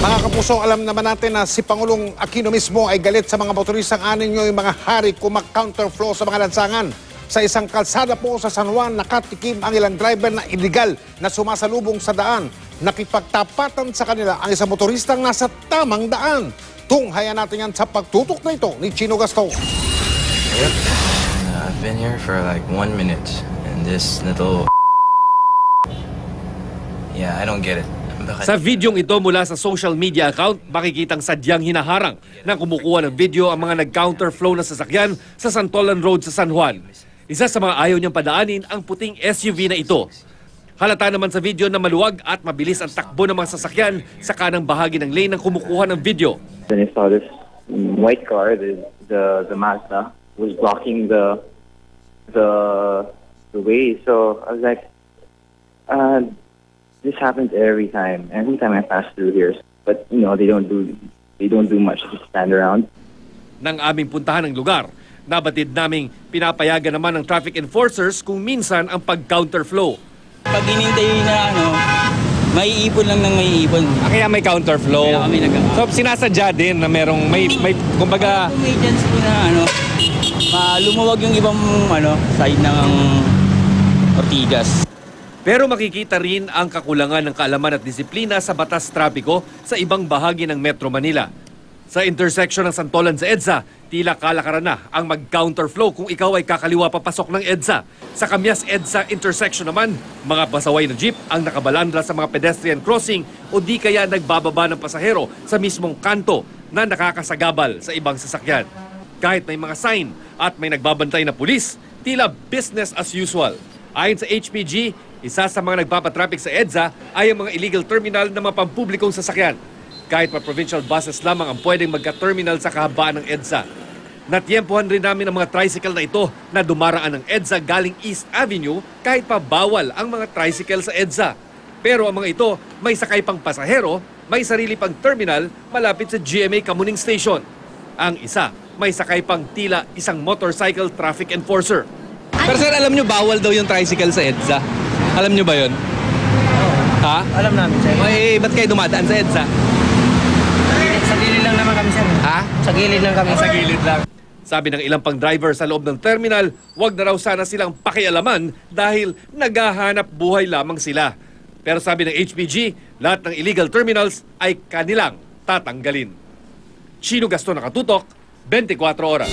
Mga kapuso, alam naman natin na si Pangulong Aquino mismo ay galit sa mga motoristang anin nyo yung mga hari kumak-counterflow sa mga lansangan. Sa isang kalsada po sa San Juan, nakatikim ang ilang driver na illegal na sumasalubong sa daan. Nakipagtapatan sa kanila ang isang motoristang nasa tamang daan. Tunghayan natin yan sa pagtutok na ito ni Chino Gasto. I've been here for like 1 minute and this little... Yeah, I don't get it. Sa videong ito mula sa social media account, makikitang sadyang hinaharang na kumukuha ng video ang mga nag-counterflow na sasakyan sa Santolan Road sa San Juan. Isa sa mga ayaw niyang padaanin ang puting SUV na ito. Halata naman sa video na maluwag at mabilis ang takbo ng mga sasakyan sa kanang bahagi ng lane ng kumukuha ng video. Then I saw this white car, the Mazda, was blocking the way. So I was like, this happens every time I pass through here. But you know, they don't do much, just stand around. Nang aming puntahan ng lugar, nabatid naming pinapayagan naman ng traffic enforcers kung minsan ang pag-counterflow. Pag inintay na may ipon lang ng may ipon. Kaya may counterflow. Kaya kami So sinasadya din na merong may kumbaga may chance po na lumuwag yung ibang side ng Ortigas. Pero makikita rin ang kakulangan ng kaalaman at disiplina sa batas trapiko sa ibang bahagi ng Metro Manila. Sa intersection ng Santolan sa EDSA, tila kalakaran na ang mag-counterflow kung ikaw ay kakaliwa papasok ng EDSA. Sa Kamyas EDSA intersection naman, mga pasaway na jeep ang nakabalandra sa mga pedestrian crossing o di kaya nagbababa ng pasahero sa mismong kanto na nakakasagabal sa ibang sasakyan. Kahit may mga sign at may nagbabantay na pulis, tila business as usual. Ayon sa HPG, isa sa mga nagpapatraffic sa EDSA ay ang mga illegal terminal ng mga pampublikong sasakyan. Kahit pa provincial buses lamang ang pwedeng magka-terminal sa kahabaan ng EDSA. Natyempohan rin namin ang mga tricycle na ito na dumaraan ng EDSA galing East Avenue kahit pa bawal ang mga tricycle sa EDSA. Pero ang mga ito may sakay pang pasahero, may sarili pang terminal malapit sa GMA Kamuning Station. Ang isa may sakay pang tila isang motorcycle traffic enforcer. Pero sir, alam nyo bawal daw yung tricycle sa EDSA? Alam nyo ba yun? Ha? Alam namin, sir. Eh, ba't kayo dumadaan sa EDSA? Sa gilid lang naman kami, sir. Ha? Sa gilid lang kami. Sa gilid lang. Sabi ng ilang pang driver sa loob ng terminal, wag na raw sana silang pakialaman dahil naghahanap buhay lamang sila. Pero sabi ng HPG, lahat ng illegal terminals ay kanilang tatanggalin. Chino Gasto, nakatutok, 24 oras.